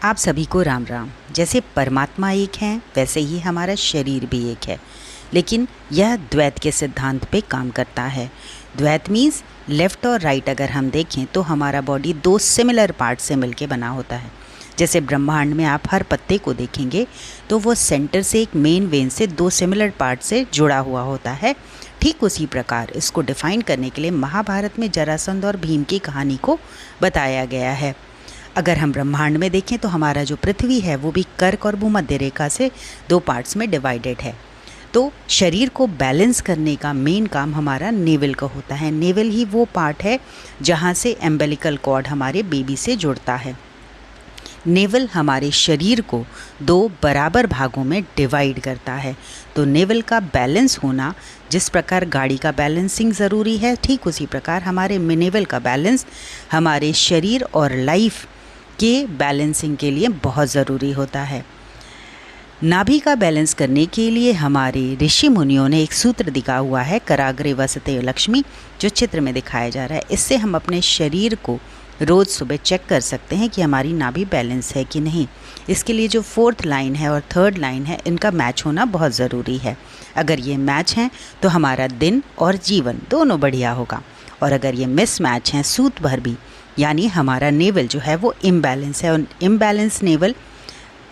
आप सभी को राम राम। जैसे परमात्मा एक है वैसे ही हमारा शरीर भी एक है, लेकिन यह द्वैत के सिद्धांत पे काम करता है। द्वैत मीन्स लेफ़्ट और राइट अगर हम देखें तो हमारा बॉडी दो सिमिलर पार्ट से मिलके बना होता है। जैसे ब्रह्मांड में आप हर पत्ते को देखेंगे तो वो सेंटर से एक मेन वेन से दो सिमिलर पार्ट से जुड़ा हुआ होता है। ठीक उसी प्रकार इसको डिफ़ाइन करने के लिए महाभारत में जरासंध और भीम की कहानी को बताया गया है। अगर हम ब्रह्मांड में देखें तो हमारा जो पृथ्वी है वो भी कर्क और भूमध्य रेखा से दो पार्ट्स में डिवाइडेड है। तो शरीर को बैलेंस करने का मेन काम हमारा नेवल का होता है। नेवल ही वो पार्ट है जहाँ से एम्बेलिकल कॉर्ड हमारे बेबी से जुड़ता है। नेवल हमारे शरीर को दो बराबर भागों में डिवाइड करता है। तो नेवल का बैलेंस होना, जिस प्रकार गाड़ी का बैलेंसिंग ज़रूरी है, ठीक उसी प्रकार हमारे नेवल का बैलेंस हमारे शरीर और लाइफ के बैलेंसिंग के लिए बहुत ज़रूरी होता है। नाभि का बैलेंस करने के लिए हमारे ऋषि मुनियों ने एक सूत्र दिखा हुआ है, कराग्रे वसते लक्ष्मी, जो चित्र में दिखाया जा रहा है। इससे हम अपने शरीर को रोज़ सुबह चेक कर सकते हैं कि हमारी नाभि बैलेंस है कि नहीं। इसके लिए जो 4th लाइन है और 3rd लाइन है, इनका मैच होना बहुत ज़रूरी है। अगर ये मैच हैं तो हमारा दिन और जीवन दोनों बढ़िया होगा, और अगर ये मिस मैच हैं सूत भर भी, यानी हमारा नेवल जो है वो इम्बैलेंस है, और इम्बैलेंस नेवल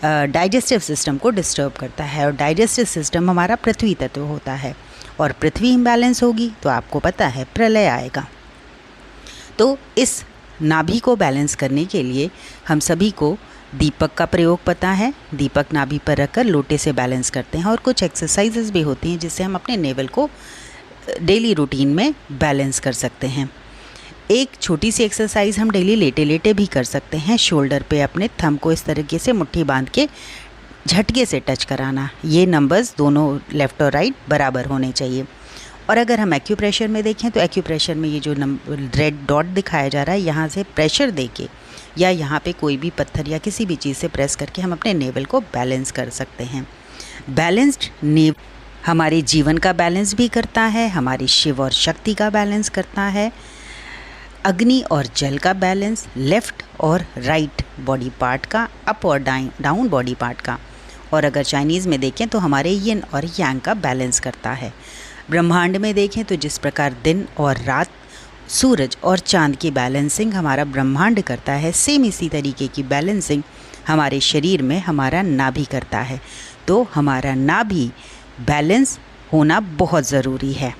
डाइजेस्टिव सिस्टम को डिस्टर्ब करता है, और डाइजेस्टिव सिस्टम हमारा पृथ्वी तत्व होता है, और पृथ्वी इम्बैलेंस होगी तो आपको पता है प्रलय आएगा। तो इस नाभि को बैलेंस करने के लिए हम सभी को दीपक का प्रयोग पता है। दीपक नाभि पर रखकर लोटे से बैलेंस करते हैं, और कुछ एक्सरसाइजेज भी होती हैं जिससे हम अपने नेवल को डेली रूटीन में बैलेंस कर सकते हैं। एक छोटी सी एक्सरसाइज हम डेली लेटे लेटे भी कर सकते हैं। शोल्डर पे अपने थंब को इस तरीके से मुट्ठी बांध के झटके से टच कराना। ये नंबर्स दोनों लेफ़्ट और राइट बराबर होने चाहिए। और अगर हम एक्यूप्रेशर में देखें तो एक्यूप्रेशर में ये जो रेड डॉट दिखाया जा रहा है, यहाँ से प्रेशर देके या यहाँ पे कोई भी पत्थर या किसी भी चीज़ से प्रेस करके हम अपने नेवल को बैलेंस कर सकते हैं। बैलेंस्ड नेवल हमारे जीवन का बैलेंस भी करता है, हमारी शिव और शक्ति का बैलेंस करता है, अग्नि और जल का बैलेंस, लेफ़्ट और राइट बॉडी पार्ट का, अप और डाउन बॉडी पार्ट का। और अगर चाइनीज़ में देखें तो हमारे यिन और यांग का बैलेंस करता है। ब्रह्मांड में देखें तो जिस प्रकार दिन और रात, सूरज और चांद की बैलेंसिंग हमारा ब्रह्मांड करता है, सेम इसी तरीके की बैलेंसिंग हमारे शरीर में हमारा नाभि करता है। तो हमारा नाभि बैलेंस होना बहुत ज़रूरी है।